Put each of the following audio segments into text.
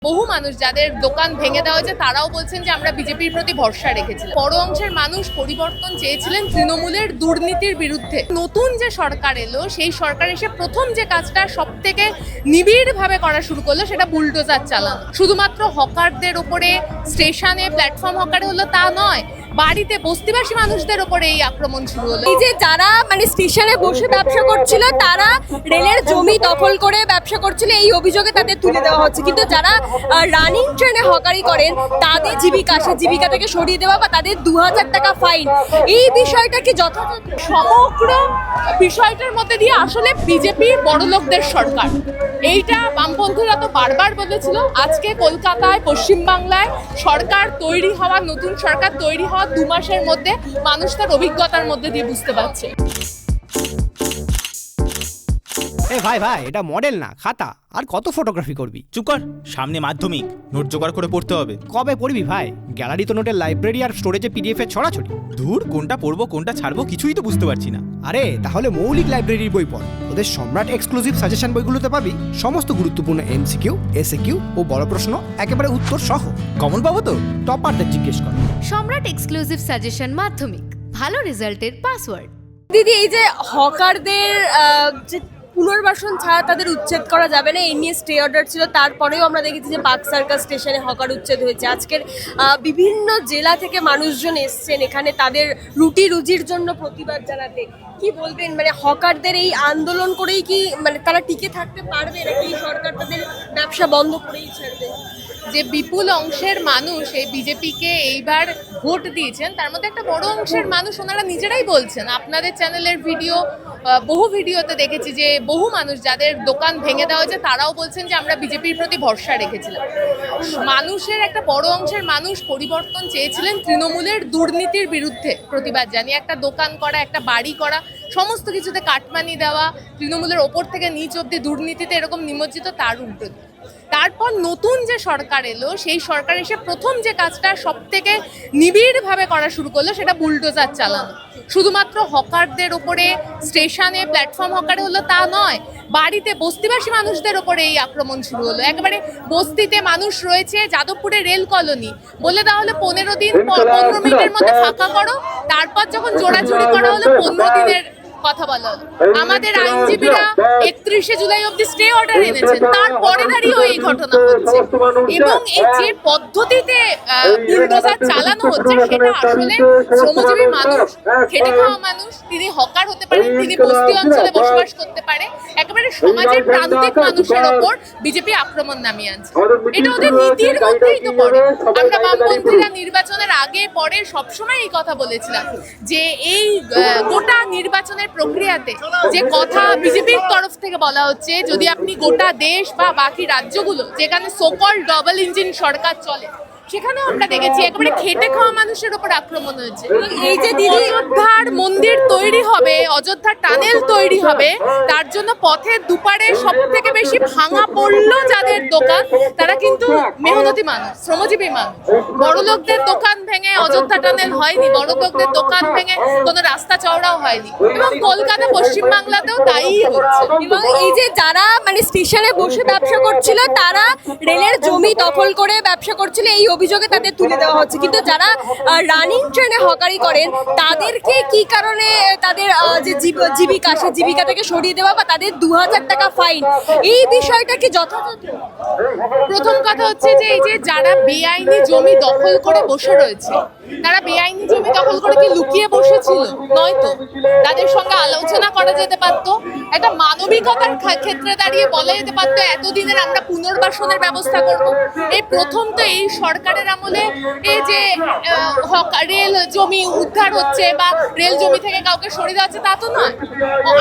বহু মানুষ যাদের দোকান ভেঙে দেওয়া হয়েছে তারাও বলছেন যে আমরা বিজেপির প্রতি ভরসা রেখেছিলাম। বড় অংশের মানুষ পরিবর্তন চেয়েছিলেন তৃণমূলের দুর্নীতির বিরুদ্ধে। নতুন যে সরকার এলো সেই সরকার এসে প্রথম যে কাজটা সব থেকে নিবিড়ভাবে করা শুরু করলো সেটা বুলডোজার চালানো। শুধুমাত্র হকারদের ওপরে স্টেশনে প্ল্যাটফর্ম হকারে হলো তা নয়, বাড়িতে বস্তিবাসী মানুষদের ওপরে এই আক্রমণ শুরু হলো। এই যে যারা স্টেশনে বসে ব্যবসা করছিল তারা রেলের জমি দখল করে ব্যবসা করছিল, এই অভিযোগে তাদের তুলে দেওয়া হচ্ছে। কিন্তু যারা রানিং ট্রেনে হকারি করেন তাদের জীবিকা থেকে সরিয়ে দেওয়া বা তাদের 2000 টাকা ফাইন, এই বিষয়টা কি যথাযথ? সমগ্র বিষয়টার মধ্যে দিয়ে আসলে বিজেপি বড়লোকদের সরকার, এইটা বামপন্থীরা তো বারবার বলেছিল। আজকে কলকাতায় পশ্চিমবাংলায় সরকার তৈরি হওয়া, নতুন সরকার তৈরি হওয়া 2 মাসের মধ্যে মানুষ তার অভিজ্ঞতার মধ্যে দিয়ে বুঝতে পারছে। ভাই এটা মডেল না খাতা, আর কত ফটোগ্রাফি করবি? চুপ কর, সামনে মাধ্যমিক, নোট জোগাড় করে পড়তে হবে। কবে পড়বি ভাই? গ্যালারি তো নোটের লাইব্রেরি আর স্টোরেজে পিডিএফ এর ছড়াছড়ি। দূর, কোনটা পড়বো কোনটা ছাড়বো কিছুই তো বুঝতে পারছি না। আরে তাহলে মৌলিক লাইব্রেরির বই পড়। ওদের সম্রাট এক্সক্লুসিভ সাজেশন বইগুলোতে পাবি সমস্ত গুরুত্বপূর্ণ এমসিকিউ, এসএকিউ ও বড় প্রশ্ন একেবারে উত্তর সহ। কমন পাবো তো? টপারদের জিজ্ঞেস কর। সম্রাট এক্সক্লুসিভ সাজেশন মাধ্যমিক, ভালো রেজাল্টের পাসওয়ার্ড। দিদি, এই যে হকারদের যে পুনর্বাসন ছাড়া তাদের উচ্ছেদ করা যাবে না, এই নিয়ে স্টে অর্ডার ছিল, তারপরেও আমরা দেখেছি যে পার্ক সার্কাস স্টেশনে হকার উচ্ছেদ হয়েছে। আজকের বিভিন্ন জেলা থেকে মানুষজন এসছেন এখানে তাদের রুটি রুজির জন্য প্রতিবাদ জানাতে। কি বলবেন, হকারদের এই আন্দোলন করেই কি তারা টিকে থাকতে পারবে, নাকি সরকার তাদের ব্যবসা বন্ধ করেই ছাড়বে? যে বিপুল অংশের মানুষ এই বিজেপিকে এইবার ভোট দিয়েছেন, তার মধ্যে একটা বড় অংশের মানুষ ওনারা নিজেরাই বলছেন। আপনাদের চ্যানেলের ভিডিও, বহু ভিডিওতে দেখেছি যে বহু মানুষ যাদের দোকান ভেঙে দেওয়া হয়েছে তারাও বলছেন যে আমরা বিজেপির প্রতি ভরসা রেখেছিলাম। মানুষের একটা বড় অংশের মানুষ পরিবর্তন চেয়েছিলেন তৃণমূলের দুর্নীতির বিরুদ্ধে প্রতিবাদ জানিয়ে। একটা দোকান করা, একটা বাড়ি করা, সমস্ত কিছুতে কাটমানি দেওয়া, তৃণমূলের ওপর থেকে নিচ অব্দি দুর্নীতিতে এরকম নিমজ্জিত, তার উল্টো। তারপর নতুন যে সরকার এলো সেই সরকার এসে প্রথম যে কাজটা সব থেকে নিবিড়ভাবে করা শুরু করলো সেটা বুলডোজার চালানো। শুধুমাত্র হকারদের ওপরে স্টেশনে প্ল্যাটফর্ম হকারে হলো তা নয়, বাড়িতে বস্তিবাসী মানুষদের ওপরে এই আক্রমণ শুরু হলো। একেবারে বস্তিতে মানুষ রয়েছে, যাদবপুরে রেল কলোনি, বলে দেওয়া হলো 15 মিনিটের মধ্যে ফাঁকা করো। তারপর যখন জোড়াজুড়ি করা হলো 15 দিনের কথা বলা হলো। আমাদের আইনজীবীরা 31শে জুলাই অব্দি স্টে অর্ডার এনেছেন, তারপরে দাঁড়িয়েও এই ঘটনা হচ্ছে। এবং এই যে পদ্ধতিতে বুলডোজার চালানো হচ্ছে সেটা আসলে শ্রমজীবী মানুষ, খেটে খাওয়া মানুষ, তিনি হকার হতে পারেন, তিনি বস্তি অঞ্চলে বসবাস করতে পারে, একেবারে সমাজের প্রান্তিক মানুষের ওপর বিজেপি আক্রমণ নামিয়ে আনছে। এটা ওদের নীতির মধ্যেই তো পড়ে। আমরা বামপন্থীরা নির্বাচনের আগে পরে সবসময় এই কথা বলেছিলাম যে এই গোটা নির্বাচনের প্রক্রিয়াতে যে কথা বিজেপির তরফ থেকে বলা হচ্ছে, যদি আপনি গোটা দেশ বা বাকি রাজ্যগুলো যেখানে সোকল ডবল ইঞ্জিন সরকার চলে সেখানেও আমরা দেখেছি একেবারে খেটে খাওয়া মানুষের উপর আক্রমণ হয়েছে। এই যে দিদি, অযোধ্যার মন্দির তৈরি হবে, অযোধ্যার টানেল তৈরি হবে, তার জন্য পথের দুপারে সব থেকে বেশি ভাঙা পড়লো যাদের দোকান, তারা কিন্তু মেহনতি মানুষ, শ্রমজীবী মানুষ। বড়লোকদের দোকান ভেঙে অযোধ্যা টানেল হয়নি, বড়লোকদের দোকান ভেঙে কোনো রাস্তা চওড়াও হয়নি, এবং কলকাতা পশ্চিমবাংলাতেও তাই হচ্ছে। এবং এই যে যারা স্টেশনে বসে ব্যবসা করছিল তারা রেলের জমি দখল করে ব্যবসা করছিল, এই অভিযোগে তাদের তুলে দেওয়া হচ্ছে। কিন্তু যারা রানিং ট্রেনে হকারি করেন তাদেরকে কি কারণে তাদের যে জীবিকা থেকে সরিয়ে দেওয়া বা তাদের 2000 টাকা ফাইন, এই বিষয়টা কি যথাযথ? প্রথম কথা হচ্ছে যে এই যে যারা বেআইনি জমি দখল করে বসে রয়েছে, তারা বেআইনি জমি দখল করে কি লুকিয়ে বসেছিল? নয়তো তাদের সঙ্গে আলোচনা করা যেতে পারতো, একটা মানবিকতার ক্ষেত্রে দাঁড়িয়ে বলা যেতে পারতো এতদিনের আমরা পুনর্বাসনের ব্যবস্থা করব। এই প্রথম তো এই সরকারের আমলে এই যে রেল জমি উদ্ধার হচ্ছে বা রেল জমি থেকে কাউকে সরিয়ে দেওয়া হচ্ছে তা তো নয়,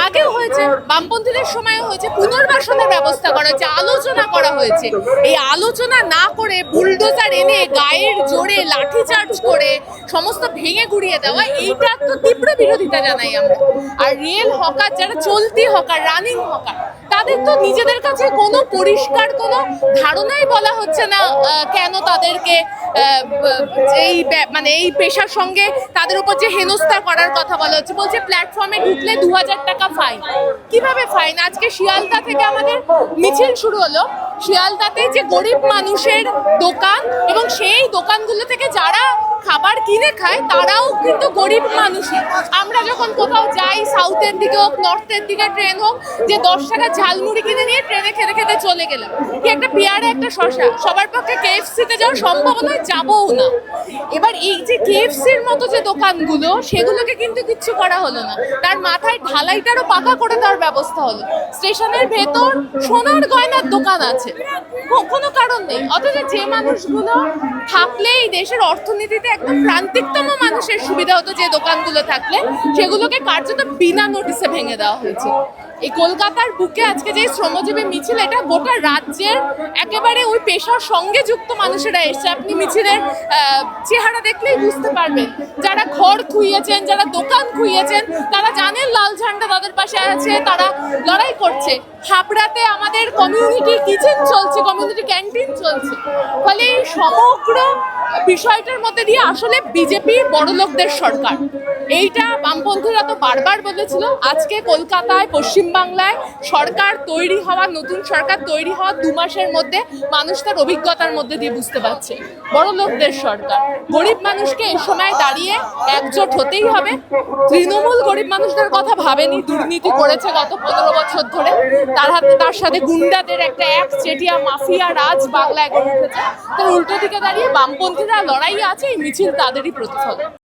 আগেও হয়েছে, বামপন্থীদের সময়ও হয়েছে, পুনর্বাসনের ব্যবস্থা করা হয়েছে, আলোচনা করা হয়েছে। এই আলোচনা না করে বুলডোজার এনে গায়ের জোরে লাঠিচার্জ করে সমস্ত ভেঙে গুড়িয়ে দেওয়া, এইটা তো তীব্র বিরোধিতা জানাই আমরা। আর রেল হকার, যারা চলতি হকার, রানিং হকার, তাদের তো নিজেদের কাছে কোনো পরিষ্কার কোনো ধারণাই বলা হচ্ছে না কেন তাদেরকে এই পেশার সঙ্গে তাদের উপর যে হেনস্থা করার কথা বলা হচ্ছে। বলছে প্ল্যাটফর্মে ঢুকলে 2000 টাকা ফাইন। কিভাবে ফাইন? আজকে শিয়ালদা থেকে আমাদের মিছিল শুরু হলো, শিয়ালদাতে যে গরিব মানুষের দোকান এবং সেই দোকানগুলো থেকে যারা খাবার কিনে খায় তারাও কিন্তু গরিব মানুষই। আমরা যখন কোথাও যাই, সাউথের দিকে হোক, নর্থের দিকে ট্রেন হোক, যে 10 টাকা ঝালমুড়ি কিনে নিয়ে ট্রেনে খেতে খেতে চলে গেলাম, কি একটা পেয়ারে একটা শশা, সবার পক্ষে কেএফসিতে যাওয়া সম্ভব নয়, যাবও না। এবার এই যে কেএফসির মতো যে দোকানগুলো, সেগুলোকে কিন্তু কিচ্ছু করা হলো না, তার মাথায় ঢালাইটারও পাকা করে দেওয়ার ব্যবস্থা হলো। স্টেশনের ভেতর সোনার গয়নার দোকান আছে, কোনো কারণ নেই, অথচ যে মানুষগুলো থাকলে এই দেশের অর্থনীতিতে একদম প্রান্তিকতম মানুষের সুবিধা হতো, যে দোকানগুলো থাকলে সেগুলোকে কার্যত বিনা নোটিসে ভেঙে দেওয়া হয়েছে। এই কলকাতার বুকে আজকে যে শ্রমজীবী মিছিল, এটা গোটা রাজ্যের একেবারে ওই পেশার সঙ্গে যুক্ত মানুষেরা এসছে। আপনি মিছিলের চেহারা দেখলেই বুঝতে পারবেন, যারা ঘর খুইয়েছেন, যারা দোকান খুইয়েছেন, তারা জানেন লাল ঝান্ডা তাদের পাশে আছে, তারা লড়াই করছে। হাবড়াতে আমাদের কমিউনিটি কিচেন চলছে, কমিউনিটি ক্যান্টিন চলছে। ফলে এই সমগ্র বিষয়টার মধ্যে দিয়ে আসলে বিজেপি বড়লোকদের সরকার, এইটা বামপন্থীরা তো বারবার বলেছিল। আজকে কলকাতায়, পশ্চিমবাংলায় সরকার তৈরি হওয়া, নতুন সরকার তৈরি হওয়া 2 মাসের মধ্যে মানুষ তার অভিজ্ঞতার মধ্যে দিয়ে বুঝতে পারছে বড়লোকদের সরকার। গরিব মানুষকে এই সময় দাঁড়িয়ে একজোট হতেই হবে। তৃণমূল গরিব মানুষদের কথা ভাবেনি, দুর্নীতি করেছে গত 15 বছর ধরে, তার সাথে গুন্ডাদের একটা একচেটিয়া মাফিয়া রাজ বাংলায় গড়ে উঠেছে। তার উল্টো দিকে দাঁড়িয়ে বামপন্থীরা লড়াই আছে, এই মিছিল তাদেরই প্রতিফলন।